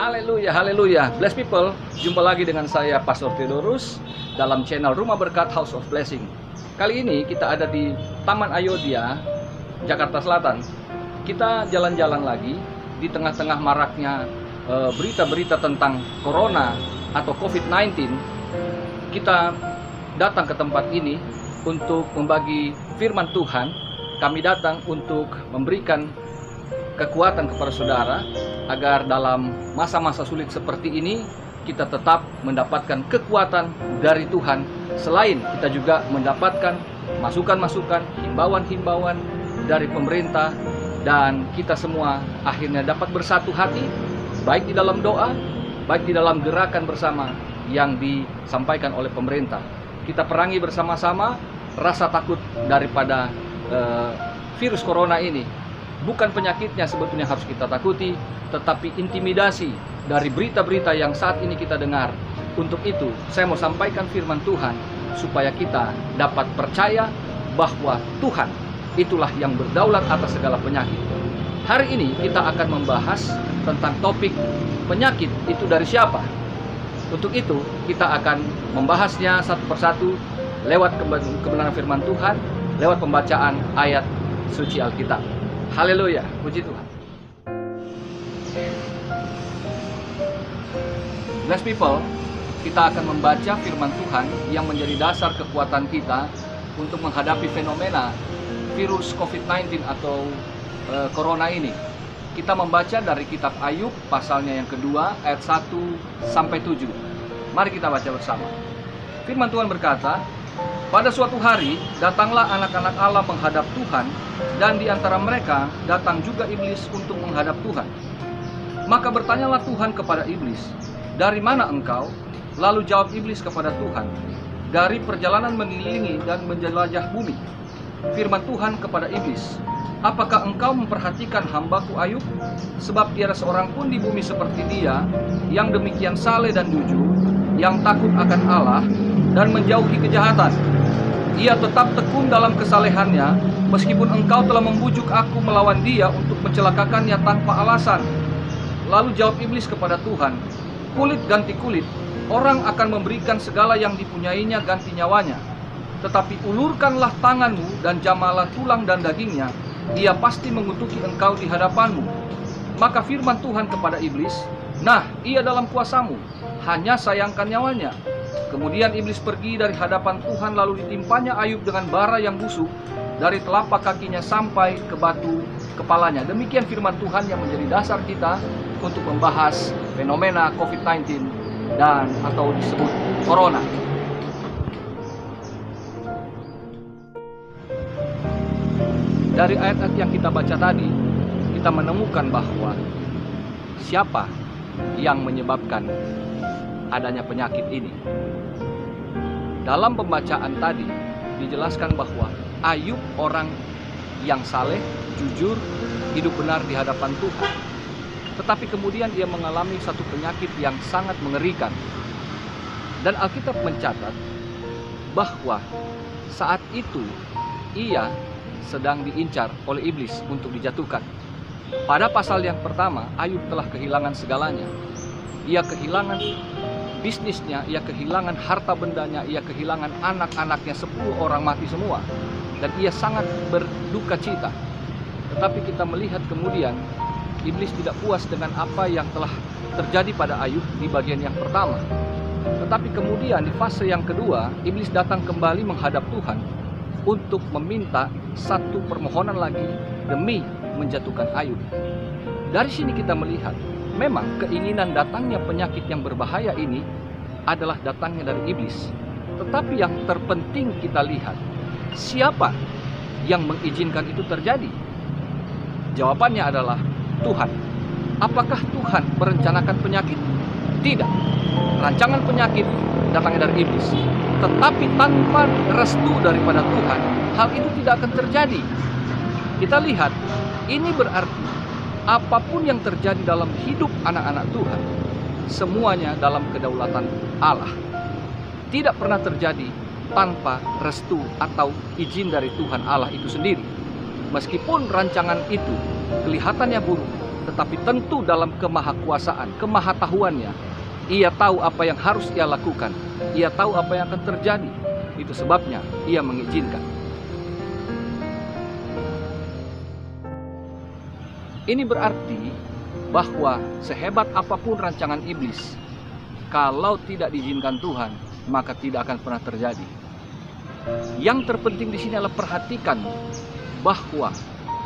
Haleluya, haleluya. Bless people, jumpa lagi dengan saya Pastor Theodorus dalam channel Rumah Berkat House of Blessing. Kali ini kita ada di Taman Ayodhya, Jakarta Selatan. Kita jalan-jalan lagi di tengah-tengah maraknya berita-berita tentang Corona atau COVID-19. Kita datang ke tempat ini untuk membagi firman Tuhan. Kami datang untuk memberikan kekuatan kepada saudara agar dalam masa-masa sulit seperti ini kita tetap mendapatkan kekuatan dari Tuhan. Selain kita juga mendapatkan masukan-masukan, himbauan-himbauan dari pemerintah, dan kita semua akhirnya dapat bersatu hati, baik di dalam doa, baik di dalam gerakan bersama yang disampaikan oleh pemerintah. Kita perangi bersama-sama rasa takut daripada virus corona ini. Bukan penyakitnya sebetulnya harus kita takuti, tetapi intimidasi dari berita-berita yang saat ini kita dengar. Untuk itu, saya mau sampaikan firman Tuhan supaya kita dapat percaya bahwa Tuhan itulah yang berdaulat atas segala penyakit. Hari ini kita akan membahas tentang topik penyakit itu dari siapa. Untuk itu, kita akan membahasnya satu persatu lewat kebenaran firman Tuhan, lewat pembacaan ayat suci Alkitab. Haleluya, puji Tuhan. Bless people, kita akan membaca firman Tuhan yang menjadi dasar kekuatan kita untuk menghadapi fenomena virus COVID-19 atau Corona ini. Kita membaca dari kitab Ayub pasalnya yang kedua ayat 1 sampai 7. Mari kita baca bersama. Firman Tuhan berkata, pada suatu hari datanglah anak-anak Allah menghadap Tuhan, dan di antara mereka datang juga iblis untuk menghadap Tuhan. Maka bertanyalah Tuhan kepada iblis, dari mana engkau? Lalu jawab iblis kepada Tuhan, dari perjalanan mengelilingi dan menjelajah bumi. Firman Tuhan kepada iblis, apakah engkau memperhatikan hambaku Ayub? Sebab tiada seorang pun di bumi seperti dia, yang demikian saleh dan jujur, yang takut akan Allah dan menjauhi kejahatan. Ia tetap tekun dalam kesalehannya, meskipun engkau telah membujuk aku melawan dia untuk mencelakakannya tanpa alasan. Lalu jawab iblis kepada Tuhan, kulit ganti kulit, orang akan memberikan segala yang dipunyainya ganti nyawanya. Tetapi ulurkanlah tanganmu dan jamalah tulang dan dagingnya, dia pasti mengutuki engkau di hadapanmu. Maka firman Tuhan kepada iblis, nah, ia dalam kuasamu, hanya sayangkan nyawanya. Kemudian iblis pergi dari hadapan Tuhan, lalu ditimpanya Ayub dengan bara yang busuk dari telapak kakinya sampai ke batu kepalanya. Demikian firman Tuhan yang menjadi dasar kita untuk membahas fenomena COVID-19 dan atau disebut Corona. Dari ayat-ayat yang kita baca tadi, kita menemukan bahwa siapa yang menyebabkan adanya penyakit ini. Dalam pembacaan tadi dijelaskan bahwa Ayub orang yang saleh, jujur, hidup benar di hadapan Tuhan. Tetapi kemudian dia mengalami satu penyakit yang sangat mengerikan. Dan Alkitab mencatat bahwa saat itu ia sedang diincar oleh iblis untuk dijatuhkan. Pada pasal yang pertama, Ayub telah kehilangan segalanya. Ia kehilangan bisnisnya, ia kehilangan harta bendanya, ia kehilangan anak-anaknya, 10 orang mati semua. Dan ia sangat berduka cita. Tetapi kita melihat kemudian iblis tidak puas dengan apa yang telah terjadi pada Ayub di bagian yang pertama. Tetapi kemudian di fase yang kedua, iblis datang kembali menghadap Tuhan untuk meminta satu permohonan lagi demi menjatuhkan Ayub. Dari sini kita melihat memang keinginan datangnya penyakit yang berbahaya ini adalah datangnya dari iblis. Tetapi yang terpenting kita lihat, siapa yang mengizinkan itu terjadi? Jawabannya adalah Tuhan. Apakah Tuhan merencanakan penyakit? Tidak. Rancangan penyakit datangnya dari iblis. Tetapi tanpa restu daripada Tuhan, hal itu tidak akan terjadi. Kita lihat, ini berarti apapun yang terjadi dalam hidup anak-anak Tuhan, semuanya dalam kedaulatan Allah. Tidak pernah terjadi tanpa restu atau izin dari Tuhan Allah itu sendiri. Meskipun rancangan itu kelihatannya buruk, tetapi tentu dalam kemahakuasaan, kemahatahuannya, ia tahu apa yang harus ia lakukan, ia tahu apa yang akan terjadi. Itu sebabnya ia mengizinkan. Ini berarti bahwa sehebat apapun rancangan iblis, kalau tidak diizinkan Tuhan, maka tidak akan pernah terjadi. Yang terpenting di sini adalah perhatikan bahwa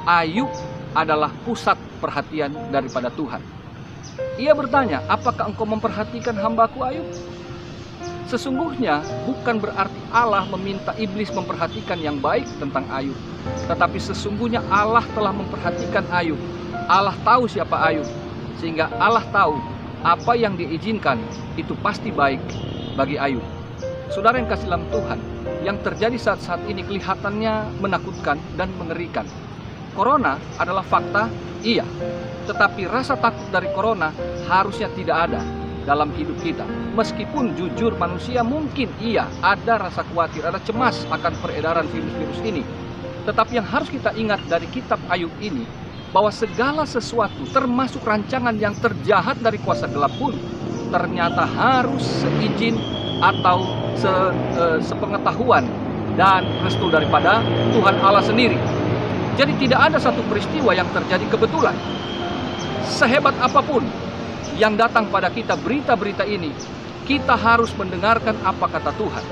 Ayub adalah pusat perhatian daripada Tuhan. Ia bertanya, apakah engkau memperhatikan hambaku Ayub? Sesungguhnya bukan berarti Allah meminta iblis memperhatikan yang baik tentang Ayub, tetapi sesungguhnya Allah telah memperhatikan Ayub. Allah tahu siapa Ayub, sehingga Allah tahu apa yang diizinkan itu pasti baik bagi Ayub. Saudara yang kasih dalam Tuhan, yang terjadi saat-saat ini kelihatannya menakutkan dan mengerikan. Corona adalah fakta, iya. Tetapi rasa takut dari corona harusnya tidak ada dalam hidup kita. Meskipun jujur manusia mungkin iya ada rasa khawatir, ada cemas akan peredaran virus-virus ini. Tetapi yang harus kita ingat dari kitab Ayub ini, bahwa segala sesuatu termasuk rancangan yang terjahat dari kuasa gelap pun ternyata harus seizin atau sepengetahuan dan restu daripada Tuhan Allah sendiri. Jadi tidak ada satu peristiwa yang terjadi kebetulan. Sehebat apapun yang datang pada kita berita-berita ini, kita harus mendengarkan apa kata Tuhan.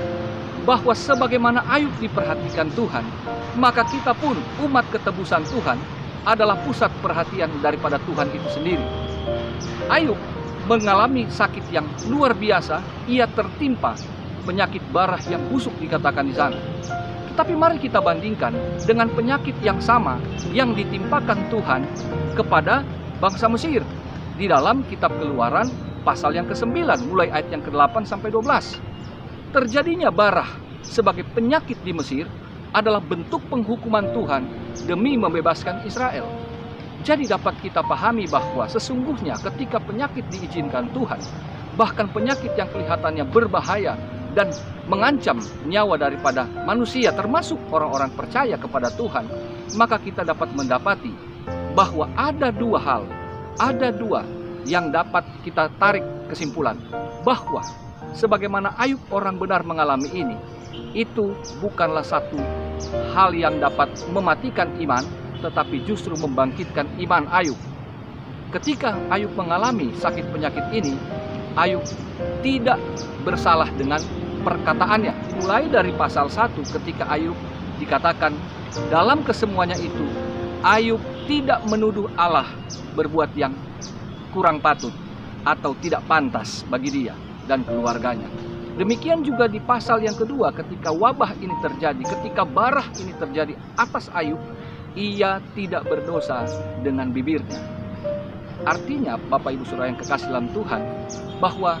Bahwa sebagaimana Ayub diperhatikan Tuhan, maka kita pun umat ketebusan Tuhan adalah pusat perhatian daripada Tuhan itu sendiri. Ayub mengalami sakit yang luar biasa, ia tertimpa penyakit barah yang busuk dikatakan di sana. Tetapi mari kita bandingkan dengan penyakit yang sama yang ditimpakan Tuhan kepada bangsa Mesir di dalam kitab Keluaran pasal yang ke-9 mulai ayat yang ke-8 sampai 12. Terjadinya barah sebagai penyakit di Mesir adalah bentuk penghukuman Tuhan demi membebaskan Israel. Jadi dapat kita pahami bahwa sesungguhnya ketika penyakit diizinkan Tuhan, bahkan penyakit yang kelihatannya berbahaya dan mengancam nyawa daripada manusia, termasuk orang-orang percaya kepada Tuhan, maka kita dapat mendapati bahwa ada dua yang dapat kita tarik kesimpulan. Bahwa sebagaimana Ayub orang benar mengalami ini, itu bukanlah satu hal yang dapat mematikan iman, tetapi justru membangkitkan iman Ayub. Ketika Ayub mengalami sakit penyakit ini, Ayub tidak bersalah dengan perkataannya. Mulai dari pasal 1 ketika Ayub dikatakan dalam kesemuanya itu, Ayub tidak menuduh Allah berbuat yang kurang patut atau tidak pantas bagi dia dan keluarganya. Demikian juga di pasal yang kedua ketika wabah ini terjadi, ketika barah ini terjadi atas Ayub, ia tidak berdosa dengan bibirnya. Artinya Bapak Ibu Saudara yang kekasih dalam Tuhan, bahwa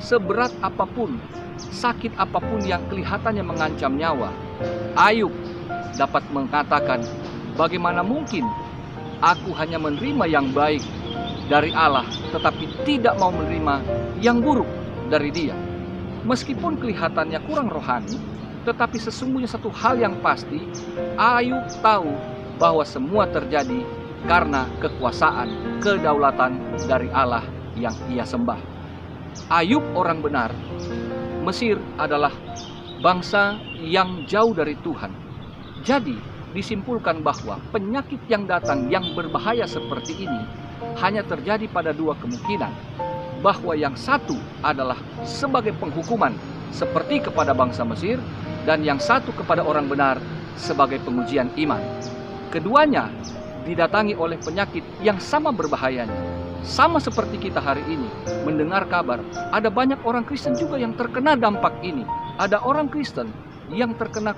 seberat apapun, sakit apapun yang kelihatannya mengancam nyawa, Ayub dapat mengatakan, bagaimana mungkin aku hanya menerima yang baik dari Allah, tetapi tidak mau menerima yang buruk dari Dia. Meskipun kelihatannya kurang rohani, tetapi sesungguhnya satu hal yang pasti, Ayub tahu bahwa semua terjadi karena kekuasaan, kedaulatan dari Allah yang ia sembah. Ayub orang benar, Mesir adalah bangsa yang jauh dari Tuhan. Jadi disimpulkan bahwa penyakit yang datang yang berbahaya seperti ini hanya terjadi pada dua kemungkinan. Bahwa yang satu adalah sebagai penghukuman seperti kepada bangsa Mesir, dan yang satu kepada orang benar sebagai pengujian iman. Keduanya didatangi oleh penyakit yang sama berbahayanya. Sama seperti kita hari ini mendengar kabar, ada banyak orang Kristen juga yang terkena dampak ini. Ada orang Kristen yang terkena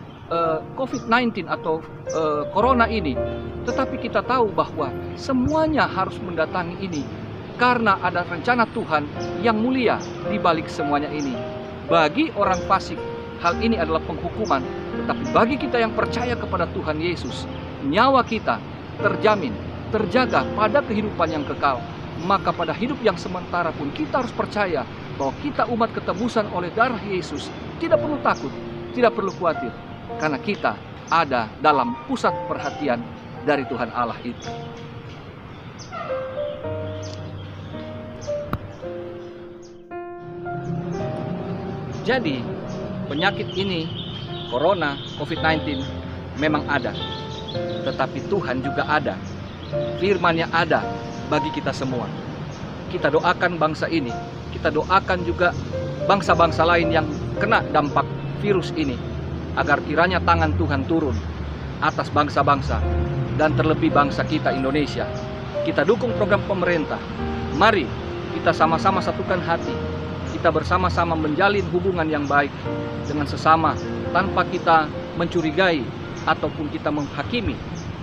COVID-19 atau Corona ini. Tetapi kita tahu bahwa semuanya harus mendatangi ini karena ada rencana Tuhan yang mulia di balik semuanya ini. Bagi orang fasik, hal ini adalah penghukuman. Tetapi bagi kita yang percaya kepada Tuhan Yesus, nyawa kita terjamin, terjaga pada kehidupan yang kekal. Maka pada hidup yang sementara pun kita harus percaya bahwa kita umat ketebusan oleh darah Yesus. Tidak perlu takut, tidak perlu khawatir, karena kita ada dalam pusat perhatian dari Tuhan Allah itu. Jadi penyakit ini, Corona, COVID-19 memang ada, tetapi Tuhan juga ada. Firman-Nya ada bagi kita semua. Kita doakan bangsa ini, kita doakan juga bangsa-bangsa lain yang kena dampak virus ini, agar kiranya tangan Tuhan turun atas bangsa-bangsa dan terlebih bangsa kita Indonesia. Kita dukung program pemerintah. Mari kita sama-sama satukan hati. Kita bersama-sama menjalin hubungan yang baik dengan sesama tanpa kita mencurigai ataupun kita menghakimi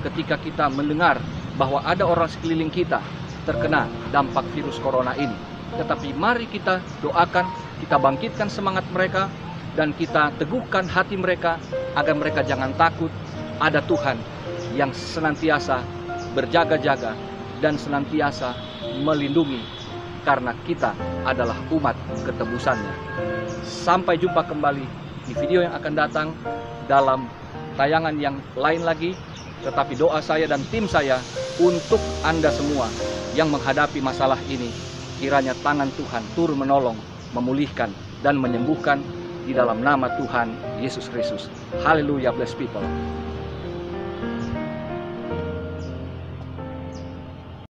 ketika kita mendengar bahwa ada orang sekeliling kita terkena dampak virus corona ini. Tetapi mari kita doakan, kita bangkitkan semangat mereka, dan kita teguhkan hati mereka agar mereka jangan takut. Ada Tuhan yang senantiasa berjaga-jaga dan senantiasa melindungi, karena kita adalah umat ketebusannya. Sampai jumpa kembali di video yang akan datang dalam tayangan yang lain lagi. Tetapi doa saya dan tim saya untuk Anda semua yang menghadapi masalah ini, kiranya tangan Tuhan turun menolong, memulihkan, dan menyembuhkan di dalam nama Tuhan Yesus Kristus. Haleluya, bless people.